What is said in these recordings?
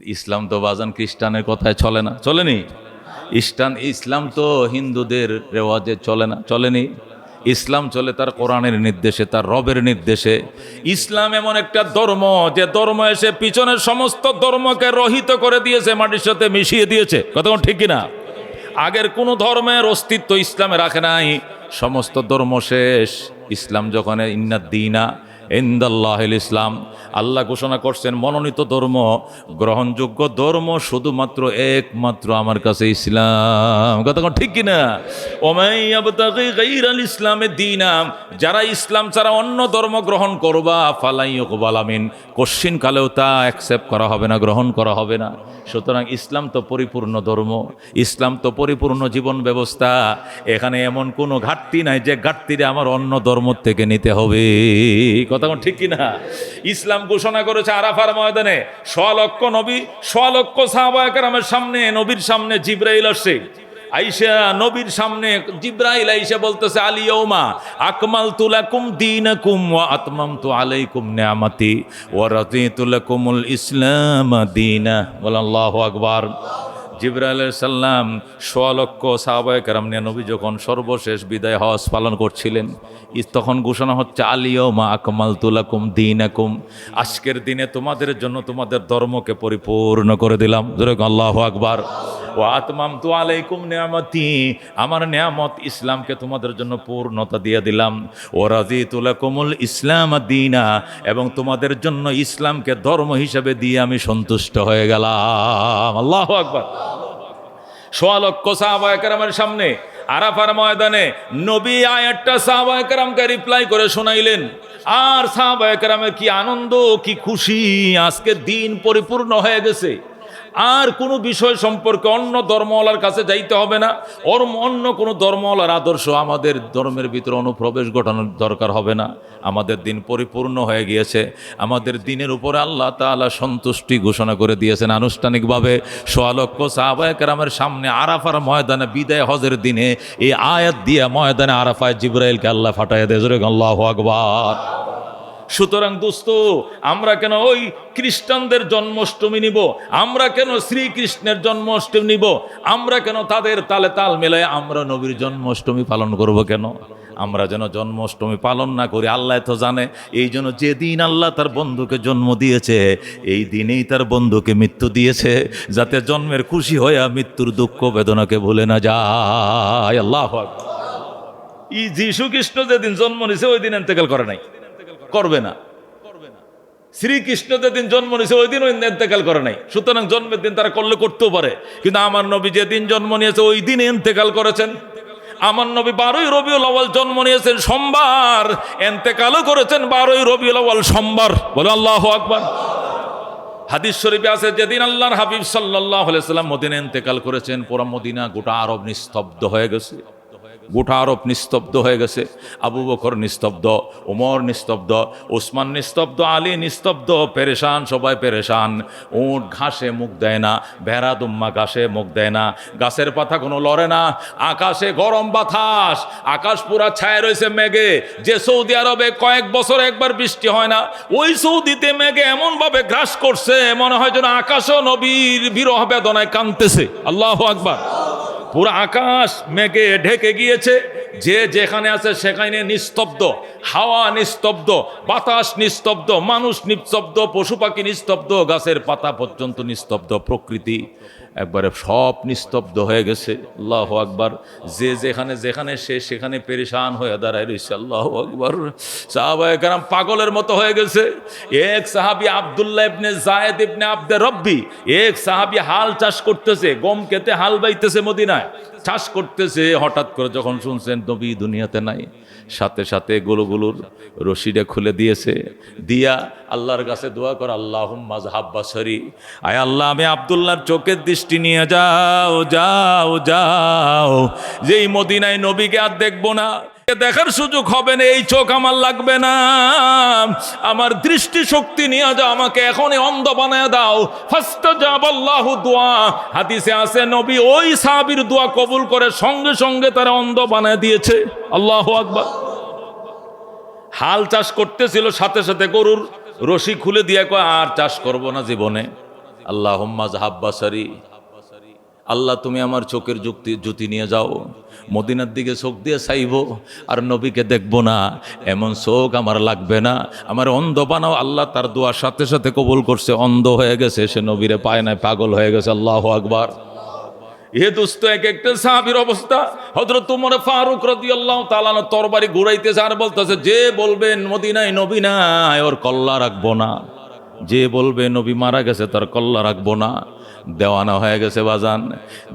ইসলাম তো বাজান খ্রিস্টানের কথায় চলে না, চলেনি? ইসলাম তো হিন্দুদের রেওয়াজে চলে না, চলেনি? ইসলাম চলে তার কোরআনের নির্দেশে, তার রবের নির্দেশে। ইসলাম এমন একটা ধর্ম যে ধর্ম এসে পিছনের সমস্ত ধর্মকে রহিত করে দিয়েছে, মাটির সাথে মিশিয়ে দিয়েছে। কথা ঠিক কিনা? আগের কোনো ধর্মের অস্তিত্ব ইসলামে রাখে নাই, সমস্ত ধর্ম শেষ। ইসলাম যখন ইন্নাদ্দীনা ইনদাল্লাহিল ইসলাম, আল্লাহ ঘোষণা করছেন মনোনীত ধর্ম, গ্রহণযোগ্য ধর্ম শুধুমাত্র একমাত্র আমার কাছে ইসলাম। কথা ঠিক কিনা? ওমাই ইয়াবতাগি গায়রাল ইসলামে দীনা, যারা ইসলাম ছাড়া অন্য ধর্ম গ্রহণ করবা ফালাই ইউকবাল মিন, কোশ্চিন কালেও তা অ্যাকসেপ্ট করা হবে না, গ্রহণ করা হবে না। সুতরাং ইসলাম তো পরিপূর্ণ ধর্ম, ইসলাম তো পরিপূর্ণ জীবন ব্যবস্থা। এখানে এমন কোনো ঘাটতি নাই যে ঘাটতিরে আমার অন্য ধর্ম থেকে নিতে হবে। কথা ঠিক কিনা? ইসলাম ঘোষণা করেছে আরাফার ময়দানে, 100 লক্ষ নবী, 100 লক্ষ সাহাবায়ে কেরামের সামনে, নবীর সামনে জিবরাইল আসছে। আইসা নবীর সামনে জিবরাইল আইসা বলতেছে, আলিয়াউমা আকমালতু লাকুম দীনাকুম ওয়া আতমামতু আলাইকুম নিয়ামতি ওয়া রাদিতু লাকুমুল ইসলাম দীনা। আল্লাহু আকবার। জিবরাইল আলাইহিস সালাম 100 লক্ষ সাহাবায়ে কেরাম নিয়ে নবী যখন সর্বশেষ বিদায় হজ পালন করছিলেন, তখন ঘোষণা হচ্ছে আলিয়াউমা আকমালতু লাকুম দীনাকুম, আজকের দিনে তোমাদের জন্য তোমাদের ধর্মকে পরিপূর্ণ করে দিলাম। জোরে আল্লাহু আকবার। ওয়া আতমামতু আলাইকুম নিয়ামতি, আমার নিয়ামত ইসলামকে তোমাদের জন্য পূর্ণতা দিয়ে দিলাম। ওয়া রাদিতু লাকুমুল ইসলাম দীনা, এবং তোমাদের জন্য ইসলামকে ধর্ম হিসেবে দিয়ে আমি সন্তুষ্ট হয়ে গেলাম। আল্লাহু আকবার। 100 লক্ষ সাহাবায়ে কেরামের সামনে আরাফার ময়দানে নবী আয়াতটা সাহাবায়ে কেরামকে রিপ্লাই করে শোনাইলেন। আর সাহাবায়ে কেরামের কি আনন্দ, কি খুশি, আজকে দিন পরিপূর্ণ হয়ে গেছে। আর কোনো বিষয় সম্পর্কে অন্য ধর্মওয়ালার কাছে যাইতে হবে না, অন্য কোনো ধর্মওয়ালার আদর্শ আমাদের ধর্মের ভিতরে অনুপ্রবেশ ঘটানোর দরকার হবে না। আমাদের দিন পরিপূর্ণ হয়ে গিয়েছে। আমাদের দিনের উপরে আল্লাহ তাআলা সন্তুষ্টি ঘোষণা করে দিয়েছেন আনুষ্ঠানিকভাবে। 100 লক্ষ সাহাবায়ে কেরামের সামনে আরাফার ময়দানে বিদায় হজের দিনে এই আয়াত দিয়ে ময়দানে আরাফায় জিবরাইলকে আল্লাহ ফাটাইয়া দেয়। জোরে আল্লাহু আকবার। সুতরাং দোস্ত, আমরা কেন ওই খ্রিস্টানদের জন্মাষ্টমী নিব? আমরা কেন শ্রীকৃষ্ণের জন্মাষ্টমী নিব? আমরা কেন তাদের তালে তাল মেলায় আমরা নবীর জন্মাষ্টমী পালন করব কেন? আমরা যেন জন্মাষ্টমী পালন না করি, আল্লাহ তো জানে। এই জন্য যেদিন আল্লাহ তার বন্ধুকে জন্ম দিয়েছে, এই দিনেই তার বন্ধুকে মৃত্যু দিয়েছে, যাতে জন্মের খুশি হয়ে মৃত্যুর দুঃখ বেদনাকে ভুলে না যায়। আল্লাহু আকবার। এই যীশু খ্রিস্ট যেদিন জন্ম নিয়েছে ওই দিন ইন্তেকাল করে নাই, করবে না। শ্রীকৃষ্ণ যেদিন জন্ম নিয়েছে ওই দিন ইন্তেকাল করে নাই। সুতরাং জন্মের দিন তারা করলে করতেও পারে, কিন্তু আমার নবী যেদিন জন্ম নিয়েছে ওই দিন ইন্তেকাল করেছেন। আমার নবী 12ই রবিউল আউয়াল জন্ম নিয়েছেন সোমবার, ইন্তেকালও করেছেন 12ই রবিউল আউয়াল সোমবার। বলে আল্লাহু আকবার। হাদিস শরীফে আছে যেদিন আল্লাহর হাবিব সাল্লাল্লাহু আলাইহি সাল্লাম মদিনায় ইন্তেকাল করেছেন, পুরো মদিনা গোটা আরব নিস্তব্ধ হয়ে গেছে। গোটা আরব নিস্তব্ধ হয়ে গেছে। আবু বকর নিস্তব্ধ, ওমর নিস্তব্ধ, ওসমান নিস্তব্ধ, আলী নিস্তব্ধ, পেরেশান, সবাই পেরেশান। উট ঘাসে মুখ দেয় না, ভেড়া দুম্মা ঘাসে মুখ দেয় না, গাছের পাতা কোনো লড়ে না, আকাশে গরম বাতাস, আকাশ পুরা ছায়া রয়েছে মেঘে। যে সৌদি আরবে কয়েক বছর একবার বৃষ্টি হয় না, ওই সৌদিতে মেঘে এমনভাবে গ্রাস করছে মনে হয় যেন আকাশও নবীর বিরহ বেদনায় কাঁদতেছে। আল্লাহু আকবার। পুরো আকাশ মেঘে ঢেকে গিয়েছে, যে যেখানে আছে সেখানে নিস্তব্ধ, হাওয়া নিস্তব্ধ, বাতাস নিস্তব্ধ, মানুষ নিস্তব্ধ, পশু পাখি নিস্তব্ধ, গাছের পাতা পর্যন্ত নিস্তব্ধ, প্রকৃতি একবারে সব নিস্তব্ধ হয়ে গেছে। আল্লাহু আকবার। যে যেখানে যেখানে সে সেখানে পেরেশান হয়ে দাঁড়ায় রয়েছে। আল্লাহু আকবার। সাহাবায়ে কেরাম পাগলের মতো হয়ে গেছে। এক সাহাবী আব্দুল্লাহ ইবনে যায়েদ ইবনে আব্দে রব্বি, এক সাহাবী হাল চাষ করতেছে, গম খেতে হাল বাইতেছে, মদিনায় চাষ করতেছে। হঠাৎ করে যখন শুনছেন নবী দুনিয়াতে নাই, সাথে সাথে গরুগুলোর রশিটা খুলে দিয়েছে, দিয়া আল্লাহর কাছে দোয়া করে, আল্লাহুম্মা যহাব বাসরি, আয় আল্লাহ আমি আব্দুল্লাহর চোখের দৃষ্টি নিয়ে যাও, যাও, যাও, যেই মদিনায় নবীকে আর দেখবো না, দেখার সুযোগ হবে না, এই চোখ আমার লাগবে না, আমার দৃষ্টি শক্তি নিয়ে যাও, আমাকে এখনই অন্ধ বানায় দাও। ফাস্তাজাবাল্লাহু দুআ, হাদিসে আছে নবী ওই সাহাবীর দোয়া কবুল করে সঙ্গে সঙ্গে তারা অন্ধ বানায় দিয়েছে। আল্লাহু আকবার। হাল চাষ করতেছিল, সাথে সাথে গরুর রশি খুলে দিয়ে কয় আর চাষ করব না জীবনে। আল্লাহুম্মা যাহাব বাসারি, আল্লাহ তুমি আমার চোখের জ্যোতি নিয়ে যাও, মদিনার দিকে চোখ দিয়ে চাইব আর নবীকে দেখব না, এমন চোখ আমার লাগবে না, আমার অন্ধ বানাও। আল্লাহ তার দোয়ার সাথে সাথে কবুল করছে, অন্ধ হয়ে গেছে, সে নবীরে পায় নাই, পাগল হয়ে গেছে। আল্লাহু আকবার। এ দোস্ত, এক একটা সাহাবীর অবস্থা। হযরত ওমর ফারুক রাদিয়াল্লাহু তাআলা তরবারি ঘুরাইতেছে আর বলতেছে, যে বলবেন মদিনায় নবী নাই ওর কল্লা রাখবো না, যে বলবে নবী মারা গেছে তার কল্লা রাখবো না। দেওয়ানা হয়ে গেছে বাজান,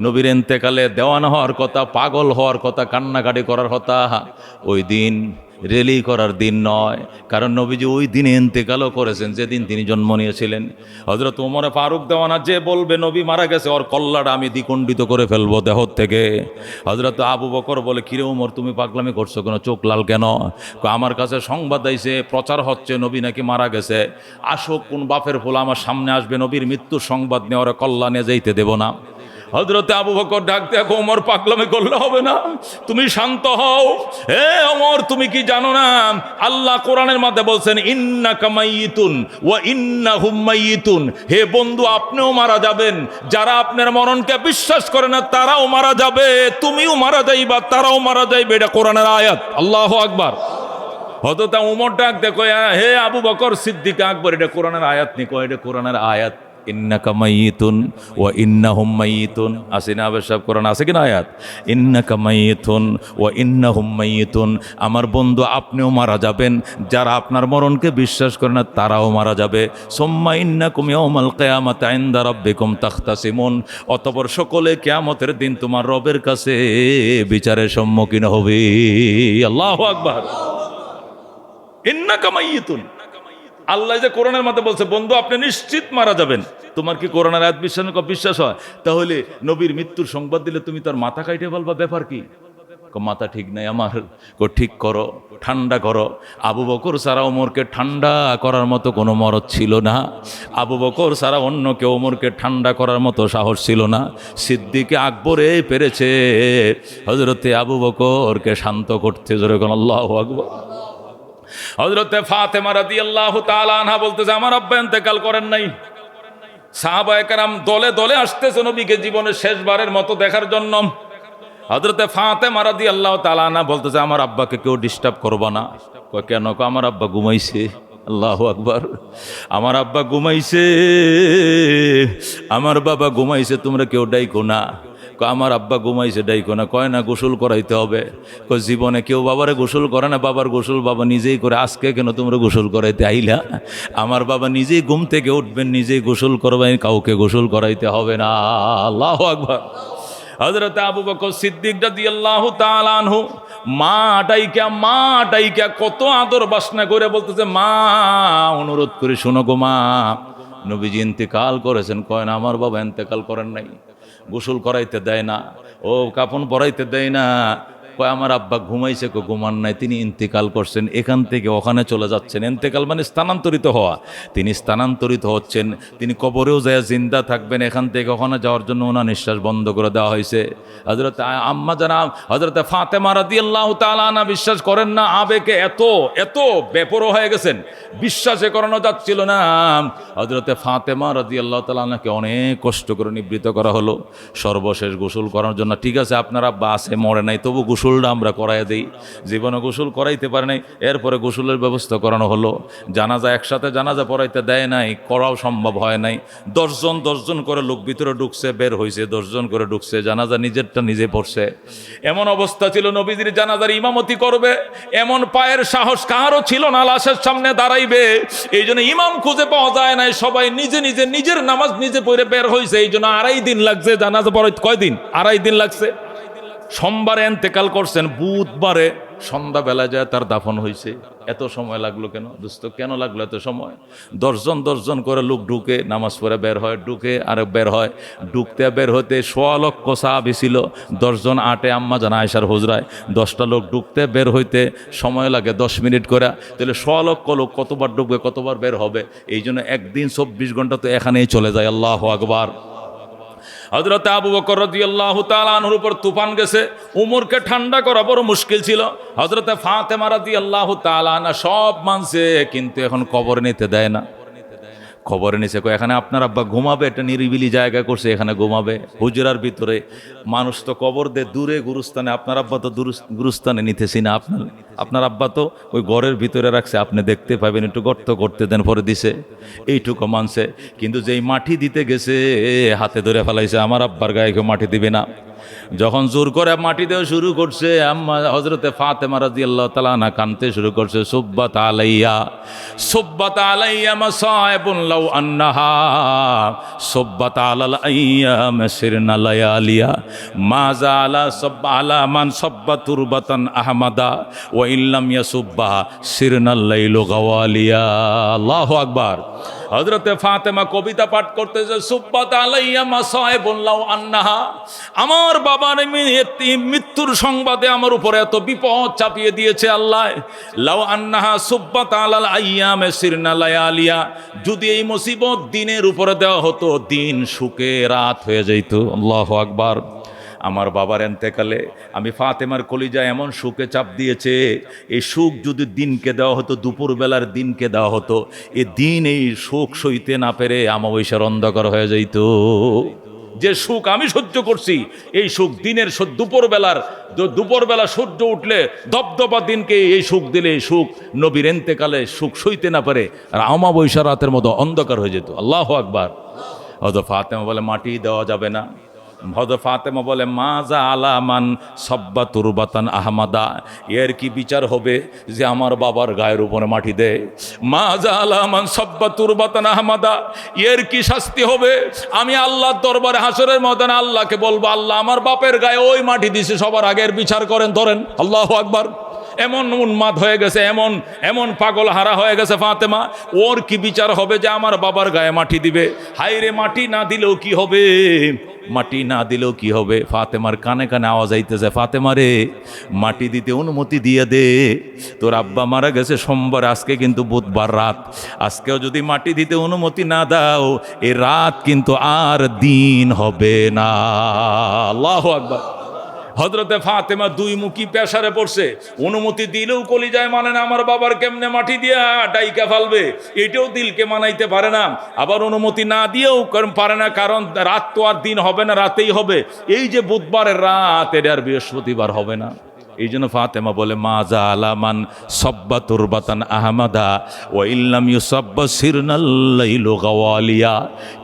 নবীর ইন্তেকালে দেওয়ানা হওয়ার কথা, পাগল হওয়ার কথা, কান্নাকাটি করার কথা। ওই দিন রেলি করার দিন নয়, কারণ নবীজি ওই দিনে ইন্তেকালও করেছেন যেদিন তিনি জন্ম নিয়েছিলেন। হযরত ওমর ফারুক দেওয়ানা, যে বলবে নবী মারা গেছে ওর কল্লাটা আমি দ্বিখণ্ডিত করে ফেলবো দেহ থেকে। হযরত আবু বকর বলে, কিরে ওমর তুমি পাগলামি করছো কেন, চোখ লাল কেন? আমার কাছে সংবাদ আইছে, প্রচার হচ্ছে নবী নাকি মারা গেছে, আসো কোন বাপের ফুল আমার সামনে আসবে, নবীর মৃত্যুর সংবাদ নিয়ে ওরা কল্লা নিয়ে যাইতে দেব না। হযরতে আবু বকর ডাক দেখো, ওমর পাগলামি করলে হবে না, তুমি শান্ত হও। হে ওমর, তুমি কি জানো না আল্লাহ কোরআনের মধ্যে বলছেন ইন্নাকা মাইয়িতুন ওয়া ইন্নাহুম মাইয়িতুন। হে বন্ধু, আপনিও মারা যাবেন, যারা আপনার মরণকে বিশ্বাস করে না তারাও মারা যাবে, তুমিও মারা যাইবা, তারাও মারা যাইবে। এটা কোরআনের আয়াত। আল্লাহু আকবার। হযরত ওমর ডাক দেখো, হে আবু বকর সিদ্দিক আকবর, এটা কোরআনের আয়াত নি, কয় এটা কোরআনের আয়াত। ইন্নাকা মাইয়িতুন ওয়া ইন্নাহুম মাইয়িতুন, আছে না আবেশাব কোরআন আছে কিনা আয়াত? ইন্নাকা মাইয়িতুন ওয়া ইন্নাহুম মাইয়িতুন, আমার বন্ধু আপনিও মারা যাবেন, যারা আপনার মরণকে বিশ্বাস করে না তারাও মারা যাবে। সুম্মা ইন্নাকুম ইয়াউমাল কিয়ামাতি ইনদা রাব্বিকুম তাখতাসিমুন, অতঃপর সকলে কিয়ামতের দিন তোমার রবের কাছে বিচারের সম্মুখীন হবে। আল্লাহু আকবার। ইন্নাকা মাইয়িতুন, আল্লাহ যে কোরআনের মধ্যে বলছে বন্ধু আপনি নিশ্চিত মারা যাবেন, তোমার কি কোরআনের আয়াত বিশ্বাস হয়? তাহলে নবীর মৃত্যুর সংবাদ দিলে তুমি তার মাথা কাইটে বলবা, ব্যাপার কি? মাথা ঠিক নাই আমার, ঠিক করো, ঠান্ডা করো। আবু বকর সারা ওমরকে ঠান্ডা করার মতো কোনো মরদ ছিল না, আবু বকর সারা অন্য কেউ ওমরকে ঠান্ডা করার মতো সাহস ছিল না। সিদ্দিকে আকবরে পেরেছে হযরতে আবু বকরকে শান্ত করতে। জোরে কোন আল্লাহু আকবার। হযরতে ফাতেমা রাদিয়াল্লাহু তাআলা আনহা বলতেছে, আমার আব্বা ইন্তেকাল করেন নাই। সাহাবায়ে কেরাম দলে দলে আসতেছে নবীকে জীবনের শেষবারের মতো দেখার জন্য। হযরতে ফাতেমা রাদিয়াল্লাহু তাআলা আনহা বলতেছে, আমার আব্বাকে কেউ ডিস্টার্ব করবা না। কয় কেন? আমার আব্বা ঘুমাইছে। আল্লাহু আকবার। আমার আব্বা ঘুমাইছে, আমার বাবা ঘুমাইছে, তোমরা কেউ ডাইকো না। আমার আব্বা ঘুমাইছে, ডাইকো না। কয় না, গোসল করাইতে হবে। কয় জীবনে কেউ বাবারে গোসল করে না, বাবার গোসল বাবা নিজেই করে, আজকে কেন তোমরা গোসল করাইতে আইলা? আমার বাবা নিজেই ঘুম থেকে উঠবেন, নিজেই গোসল করবেন, কাউকে গোসল করাইতে হবে না। আল্লাহু আকবার। হযরত আবু বকর সিদ্দিক রাদিয়াল্লাহু তাআলা আনহু মা ডাইকা কত আদর বাসনা করে বলতেছে, মা অনুরোধ করে শোনো গো মা, নবীজি ইন্তেকাল করেছেন। কয় না, আমার বাবা ইন্তেকাল করেন নাই, গোসল করাইতে দেয় না, ও কাফন পরাইতে দেয় না। কয় আমার আব্বা ঘুমাইছে। কো ঘুমান নাই, তিনি ইন্তেকাল করছেন, এখান থেকে ওখানে চলে যাচ্ছেন। ইন্তেকাল মানে স্থানান্তরিত হওয়া, তিনি স্থানান্তরিত হচ্ছেন, তিনি কবরেও যায় জিন্দা থাকবেন, এখান থেকে ওখানে যাওয়ার জন্য ওনার নিঃশ্বাস বন্ধ করে দেওয়া হয়েছে। হযরত আম্মা জানাব হযরত ফাতেমা রাদিয়াল্লাহু তাআলা আনহা বিশ্বাস করেন না, আবেগে এত বেপরোয়া হয়ে গেছেন, বিশ্বাসে করানো যাচ্ছিল না। হযরত ফাতেমা রাদিয়াল্লাহু তাআলা আনহাকে অনেক কষ্ট করে নিবৃত্ত করা হলো। সর্বশেষ গোসল করার জন্য, ঠিক আছে আপনার আব্বা আছে, মরে নাই, তবু গোসলটা আমরা করাই দেই। জীবনে গোসল করাইতে পারে নাই, এরপরে গোসলের ব্যবস্থা করানো হলো। জানাজা একসাথে জানাজা পড়াইতে দেয় নাই, করাও সম্ভব হয় নাই। 10 জন করে লোক ভিতরে ঢুকছে, বের হয়েছে, 10 জন করে ঢুকছে, জানাজা নিজেরটা নিজে পড়ছে। এমন অবস্থা ছিল, নবীজির জানাজার ইমামতি করবে এমন পায়ের সাহস কারও ছিল না, লাশের সামনে দাঁড়াইবে। এই জন্য ইমাম খুঁজে পাওয়া যায় নাই, সবাই নিজে নিজের নামাজ নিজে পড়ে বের হয়েছে। এই জন্য 2.5 দিন লাগছে জানাজা পড়াইতে। কয়দিন? 2.5 দিন লাগছে। সোমবারে ইন্তেকাল করছেন, বুধবারে সন্ধ্যাবেলা যায় তার দাফন হয়েছে। এত সময় লাগলো কেন দোস্ত? কেন লাগলো এত সময়? 10 জন করে লোক ঢুকে, নামাজ পড়ে বের হয়, ঢুকে আর বের হয়। ঢুকতে বের হতে 1.25 লক্ষ সাহাবী ছিল, 10 জন আটে আম্মা জান আয়েশার হুজরায়। 10টা লোক ঢুকতে বের হইতে সময় লাগে 10 মিনিট করে। তাহলে 1.25 লক্ষ লোক কতবার ঢুকবে, কতবার বের হবে? এই জন্য একদিন 24 ঘন্টা তো এখানেই চলে যায়। আল্লাহু আকবার। হযরত আবু বকর রাদিয়াল্লাহু তাআলা আনহুর উপর তুফান গেছে, উমরকে ঠান্ডা করা বড় মুশকিল ছিল। হযরত ফাতেমা রাদিয়াল্লাহু তাআলা আনহা সব মানছে, কিন্তু এখন কবর নিতে দেয় না। খবরে নিছে কয় এখানে আপনার আব্বা ঘুমাবে, একটা নিরিবিলি জায়গা করছে, এখানে ঘুমাবে হুজরার ভিতরে। মানুষ তো কবর দে দূরে গুরুস্থানে, আপনার আব্বা তো গুরুস্থানে নিতেছি না, আপনার আব্বা তো ওই ঘরের ভিতরে রাখছে, আপনি দেখতে পাবেন, একটু গর্ত করতে দেন, পরে দিছে, এইটুকু মানছে। কিন্তু যেই মাটি দিতে গেছে হাতে ধরে ফেলাইছে, আমার আব্বার গায়ে কেউ মাটি দিবে না। যখন জোর করে মাটি দেওয়া শুরু করছে, আম্মা হযরতে ফাতেমা রাদিয়াল্লাহু তাআলা আনহা কাঁদতে শুরু করছে, সুব্বাত আলাইয়া মাসাইবুন লাউ আন্নাহা সুব্বাত আলাল আইয়াম সিরনা লায়ালিয়া মা জালা সাব্বা আলা মান সাব্বা তুরবাতান আহমাদা ওয়া ইল্লাম ইয়াসুব্বা সিরনাল লাইলু গাওয়ালিয়া। আল্লাহু আকবার। হযরতে ফাতেমা কবিতা পাঠ করতেছে, সুব্বাত আলাইয়া মাসাইবুন লাউ আন্নাহা, আমার বাবার মৃত্যুর সংবাদে আমার উপরে এত বিপদ চাপিয়ে দিয়েছে আল্লাহ। লাউ আন্নাহা সুব্বাত আলাল আইয়ামে সিরনা লায়ালিয়া, যদি এই মুসিবত দিনের উপরে দেওয়া হতো, দিন সুখে রাত হয়ে যেত। আল্লাহু আকবার। আমার বাবার এন্তেকালে আমি ফাতেমার কলিজায় এমন সুখে চাপ দিয়েছে, এই সুখ যদি দিনকে দেওয়া হতো, দুপুরবেলার দিনকে দেওয়া হতো, এ দিন এই সুখ সইতে না পেরে আমাবস্যার অন্ধকার হয়ে যেত। যে সুখ আমি সহ্য করছি, এই সুখ দিনের দুপুরবেলা সূর্য উঠলে দপদপা দিনকে এই সুখ দিলে, এই সুখ নবীর এন্তেকালে সুখ সইতে না পারে, আর আমাবস্যা রাতের মতো অন্ধকার হয়ে যেত। আল্লাহু আকবার। হযরত ফাতেমা বলে মাটি দেওয়া যাবে না। হযরত ফাতেমা বলে মাজা আলামান সাব্বা তুরবাতান আহমাদা, এর কি বিচার হবে যে আমার বাবার গায়ের উপরে মাটি দেয়? মাজা আলামান সাব্বা তুরবাতান আহমাদা, এর কি শাস্তি হবে? আমি আল্লাহর দরবারে হাসরের ময়দানে আল্লাহকে বলবো, আল্লাহ আমার বাপের গায়ে ওই মাটি দিছে, সবার আগের বিচার করেন, ধরেন। আল্লাহু আকবার। এমন উন্মাদ হয়ে গেছে, এমন পাগল হারা হয়ে গেছে ফাতেমা, ওর কি বিচার হবে যে আমার বাবার গায়ে মাটি দিবে? হায়রে, মাটি না দিলেও কি হবে, মাটি না দিলেও কি হবে? ফাতেমার কানে কানে আওয়াজ আইতেছে, ফাতেমা রে, মাটি দিতে অনুমতি দিয়ে দে, তোর আব্বা মারা গেছে সোমবার, আজকে কিন্তু বুধবার রাত, আজকেও যদি মাটি দিতে অনুমতি না দাও, এ রাত কিন্তু আর দিন হবে না। আল্লাহু আকবার। হযরতে ফাতেমা দুই মুখী পেশারে পড়ছে, অনুমতি দিলেও কলিজায় মানে না, আমার বাবার কেমনে মাটি দিয়া ডাইকা ফালবে, এটাও দিলকে মানাইতে পারে না, আবার অনুমতি না দিয়েও পারে না, কারণ রাত তো আর দিন হবে না, রাতেই হবে। এই যে বুধবারের রাত, এটা আর বৃহস্পতিবার হবে না। এই জন্য ফাতেমা বলে মাজা আলামান সাব্বা তুরবাতান আহমাদা ওয়া ইল্লাম ইউসাব্বা সিরনাল লাইলু গাওয়ালিয়া।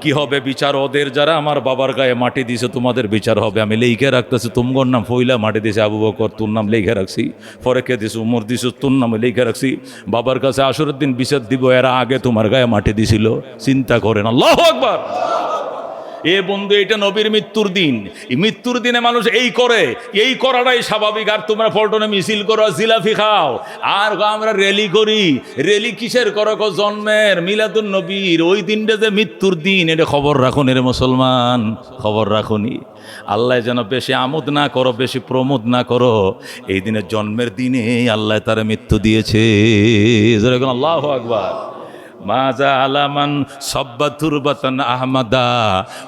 কি হবে বিচার ওদের যারা আমার বাবার গায়ে মাটি দিছে, তোমাদের বিচার হবে। আমি লিখে রাখতেছি, তুমগর নাম ফইলা মাটি দিছে আবু বকর, তোর নাম লিখে রাখছি, পরে কে দিছে উমর দিছে, তোর নামে লিখে রাখছি, বাবার কাছে আসরের দিন বিচার দিব, এরা আগে তোমার গায়ে মাটি দিছিল। চিন্তা করেন। আল্লাহু আকবার। এ বন্ধু, এটা নবীর মৃত্যুর দিন, এই মৃত্যুর দিনে মানুষ এই করে, এই করাটাই স্বাভাবিক। আর তোমরা পল্টনে মিছিল করো, জিলাফি খাও, আর আমরা র্যালি করি। র্যালি কিসের করো? জন্মের, মিলাদুন নবীর ওই দিনটা যে মৃত্যুর দিন, এটা খবর রাখুন রে মুসলমান, খবর রাখুনি। আল্লাহ যেন বেশি আমোদ না করো, বেশি প্রমোদ না করো, এই দিনের জন্মের দিনে আল্লাহ তার মৃত্যু দিয়েছে। আল্লাহু আকবার। মাজা আলামান সাব্বা তুরবাতান আহমাদা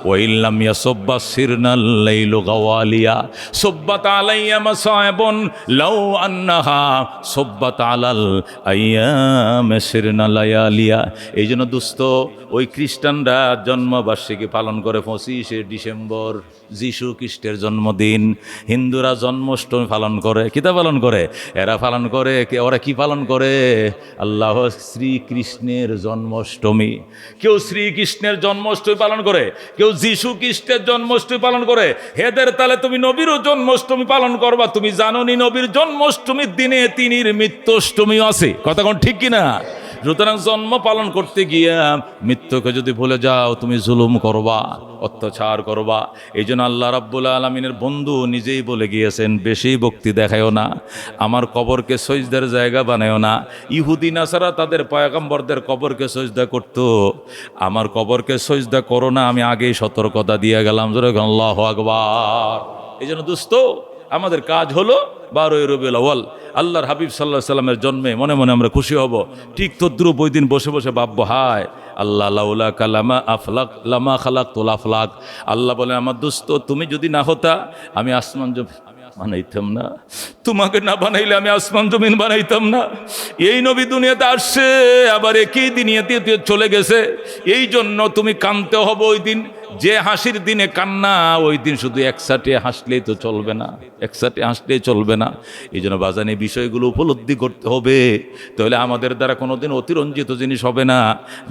ওয়া ইল্লাম ইয়াসাব্বা সিরনাল লাইলু গাওয়ালিয়া সুব্বাত আলাইয়া মাসাইবুন লাউ আন্নাহা সুব্বাত আলাল আইয়াম সিরনা লায়ালিয়া। এই জন্য দোস্ত, ওই খ্রিস্টানরা জন্মবার্ষিকী পালন করে 25শে ডিসেম্বর, যিশু খ্রিস্টের জন্মদিন। হিন্দুরা জন্মাষ্টমী পালন করে। কিতা পালন করে? এরা পালন করে, ওরা কি পালন করে? আল্লাহ শ্রীকৃষ্ণের জন্মাষ্টমী। কেউ শ্রীকৃষ্ণের জন্মাষ্টমী পালন করে, কেউ যিশু খ্রিস্টের জন্মাষ্টমী পালন করে। হেদের তালে তুমি নবীরও জন্মাষ্টমী পালন করবা। তুমি জানো নি নবীর জন্মাষ্টমীর দিনে তিনির মৃত্যুষ্টমী আছে? কথা কোন ঠিক কিনা? সুতরাং জন্ম পালন করতে গিয়া মৃত্যুকে যদি ভুলে যাও, তুমি জুলুম করবা, অত্যাচার করবা। এই জন্য আল্লাহ রাব্বুল আলামিনের বন্ধু নিজেই বলে গিয়েছেন, বেশি ভক্তি দেখায়ও না, আমার কবরকে সজদার জায়গা বানায়ও না। ইহুদি নাসারা তাদের পয়গম্বরদের কবরকে সজদা করত, আমার কবরকে সজদা করো না, আমি আগেই সতর্কতা দিয়ে গেলাম। আল্লাহু আকবার। এই জন্য দোস্ত, আমাদের কাজ হলো 12ই রবিউল আউয়াল আল্লাহর হাবিব সাল্লাল্লাহু আলাইহি সাল্লামের জন্মে মনে মনে আমরা খুশি হব। ঠিক তদ্রুপ ওই দিন বসে বসে ভাববো, হায় আল্লাহ লাউলা কালামা আফলাক লামা খালাকতুল আফলাক। আল্লাহ বলেন, আমার দোস্ত, তুমি যদি না হতা, আমি আসমান বানাইতাম না, তোমাকে না বানাইলে আমি আসমান জমিন বানাইতাম না। এই নবী দুনিয়াতে আসছে, আবার একই দুনিয়াতে চলে গেছে। এই জন্য তুমি কাঁদতে হবে ওই দিন, যে হাসির দিনে কান্না, ওই দিন শুধু একসাথে হাসলেই তো চলবে না, একসাথে হাসলেই চলবে না। এই জন্য বাজানে বিষয়গুলো উপলব্ধি করতে হবে, তাহলে আমাদের দ্বারা কোনোদিন অতিরঞ্জিত জিনিস হবে না।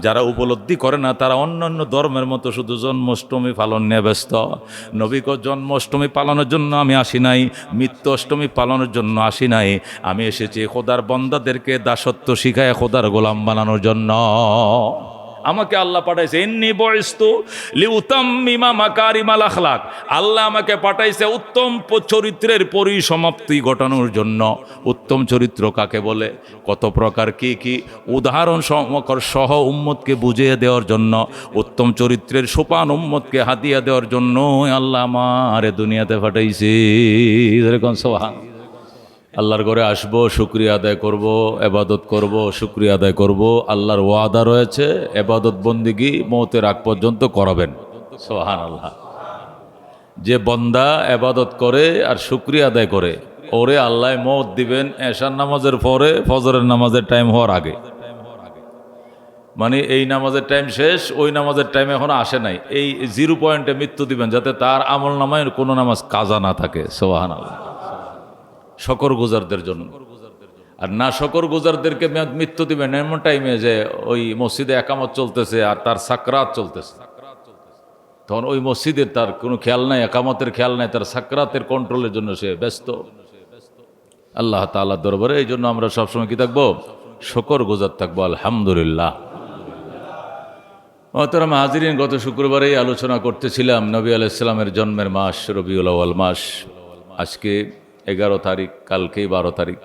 যারা উপলব্ধি করে না তারা অন্যান্য ধর্মের মতো শুধু জন্মাষ্টমী পালন নিয়ে ব্যস্ত। নবীকে জন্মাষ্টমী পালনের জন্য আমি আসি নাই, মৃত্যু অষ্টমী পালনের জন্য আসি নাই, আমি এসেছি খোদার বন্দাদেরকে দাসত্ব শিখায় খোদার গোলাম বানানোর জন্য। আমাকে আল্লাহ পাঠাইছে ইন্নী বুইসতু লিউতাম্মিমা মাকারিমাল আখলাক, আল্লাহ আমাকে পাঠাইছে উত্তম চরিত্রের পরিসমাপ্তি ঘটানোর জন্য। উত্তম চরিত্র কাকে বলে, কত প্রকার, কি কি উদাহরণ সহ উম্মতকে বুঝিয়ে দেওয়ার জন্য, উত্তম চরিত্রের সোপান উম্মতকে হাদিয়া দেওয়ার জন্য আল্লাহ আমার দুনিয়াতে পাঠাইছে। এরকম সুবহান। আল্লাহর ঘরে আসবো, শুকরিয়া আদায় করব, এবাদত করব, শুকরিয়া আদায় করব। আল্লাহর ওয়াদা রয়েছে এবাদত বন্দিগি মওতের আগ পর্যন্ত করাবেন। সুবহানাল্লাহ। যে বন্দা এবাদত করে আর শুকরিয়া আদায় করে, ওরে আল্লাহ মওত দিবেন এশার নামাজের পরে, ফজরের নামাজের টাইম হওয়ার আগে। মানে এই নামাজের টাইম শেষ, ওই নামাজের টাইম এখনো আসে নাই, এই 0 পয়েন্টে মৃত্যু দিবেন, যাতে তার আমল নামায় কোনো নামাজ কাজা না থাকে। সুবহানাল্লাহ। শকর গুজারদের জন্য। আর না শকর গুজারদেরকে মৃত্যু দিবেন এমন টাইমে যে ওই মসজিদে একামত চলতেছে আর তার সাকরাত চলতেছে, তখন ওই মসজিদের তার কোনো খেয়াল নাই, একামতের খেয়াল নাই, তার সাকরাতের কন্ট্রোলের জন্য সে ব্যস্ত। আল্লাহ তাআলার দরবারে এই জন্য আমরা সবসময় কি থাকবো, শকর গুজার থাকবো। আলহামদুলিল্লাহ। মোহতারাম হাজিরিন, গত শুক্রবারেই আলোচনা করতেছিলাম নবী আলাইহিস সালামের জন্মের মাস রবিউল আউয়াল মাস। আজকে 11 তারিখ, কালকেই 12 তারিখ।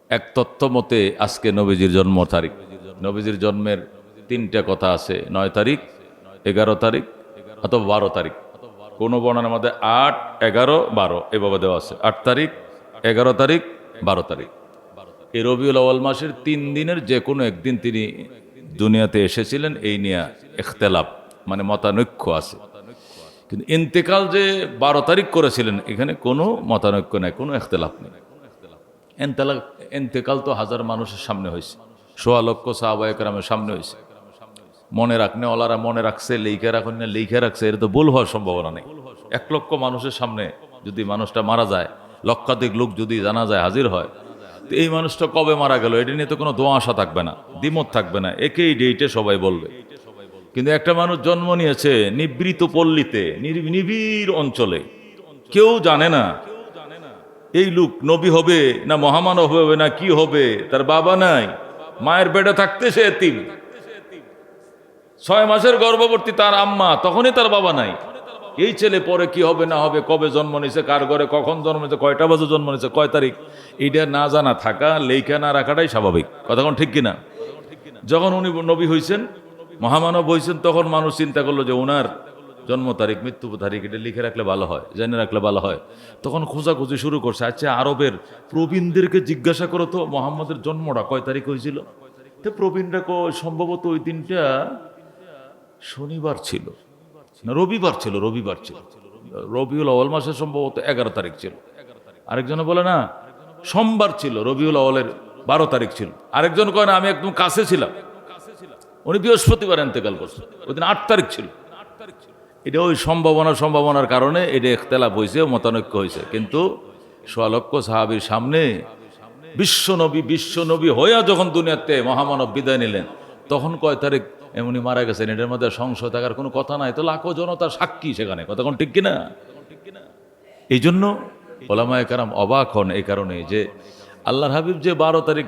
এক তথ্য মতে আজকে নবীজির জন্ম তারিখ। নবীজির জন্মের 3টা কথা আছে, 9 তারিখ, 11 তারিখ অথবা 12 তারিখ। কোনো বর্ণনার মধ্যে 8, 11, 12 এভাবে দেওয়া আছে। 8 তারিখ, 11 তারিখ, 12 তারিখ। এই রবিউল আউয়াল মাসের 3 দিনের যে কোনো একদিন তিনি দুনিয়াতে এসেছিলেন, এই নিয়ে ইখতিলাফ মানে মতানৈক্য আছে। কিন্তু ইন্তেকাল যে 12 তারিখ করেছিলেন, এখানে কোনো মতানৈক্য নাই, কোনো ইখতিলাফ নেই। ইন্তেকাল তো হাজার মানুষের সামনে হয়েছে, 1.25 লক্ষ সাহাবায়ে কেরামের সামনে হয়েছে। মনে রাখনে ওলারা মনে রাখছে, লেখা রাখুন না লেখা রাখছে, এটা তো ভুল হওয়ার সম্ভাবনা নেই। 1 লক্ষ মানুষের সামনে যদি মানুষটা মারা যায়, লক্ষাধিক লোক যদি জানা যায় হাজির হয়, তো এই মানুষটা কবে মারা গেল এটা নিয়ে তো কোনো দোয়া আশা থাকবে না, দ্বিমত থাকবে না, একই ডেটে সবাই বলবে। কিন্তু একটা মানুষ জন্ম নিয়েছে নিবৃত পল্লীতে, নিবিড় অঞ্চলে, কেউ জানে না এই লোক নবী হবে না মহামানব হবে না কি হবে, তার বাবা নাই, মায়ের পেটে থাকতে সে এতিম, 6 মাসের গর্ভবতী তার আম্মা, তখনই তার বাবা নাই। এই ছেলে পরে কি হবে না হবে, কবে জন্ম নিছে, কার ঘরে কখন জন্ম নিছে, কয়টা বাজে জন্ম নিছে, কয় তারিখ, এইটা না জানা থাকা, লেখা না রাখাটাই স্বাভাবিক। কথা কোন ঠিক কিনা? যখন উনি নবী হয়েছেন, মহামানব হয়েছেন, তখন মানুষ চিন্তা করলো যে ওনার জন্ম তারিখ, মৃত্যু তারিখ এটা লিখে রাখলে ভালো হয়, জেনে রাখলে ভালো হয়। তখন খোঁজাখুঁজি শুরু করছে। আচ্ছা, আরবের প্রবীণদেরকে জিজ্ঞাসা করো তো মোহাম্মদের জন্মটা কয় তারিখ হয়েছিল। তো প্রবীণরা সম্ভবত ওই দিনটা শনিবার ছিল না রবিবার ছিল, রবিউল আউয়াল মাসের সম্ভবত 11 তারিখ ছিল। আরেকজন বলে না সোমবার ছিল, রবিউল আউয়ালের 12 তারিখ ছিল। আরেকজন কয় না আমি একদম কাছে ছিলাম, উনি বৃহস্পতিবার ইন্তেকাল করছেন, ওই দিন 8 তারিখ ছিল। এটা ওই সম্ভাবনার কারণে এটা ইখতিলাফ হয়েছে, মতানৈক্য হয়েছে। কিন্তু 1.25 লক্ষ সাহাবীর সামনে বিশ্বনবী হইয়া যখন দুনিয়াতে মহামানব বিদায় নিলেন, তখন কয় তারিখ এমনি মারা গেছেন, এটার মধ্যে সংশয় থাকার কোনো কথা নাই। তো লাখো জনতার সাক্ষী সেখানে, কথা কোন ঠিক কিনা? এই জন্য ওলামায়ে কেরাম অবাক হন এই কারণে যে আল্লাহর হাবিব যে 12 তারিখ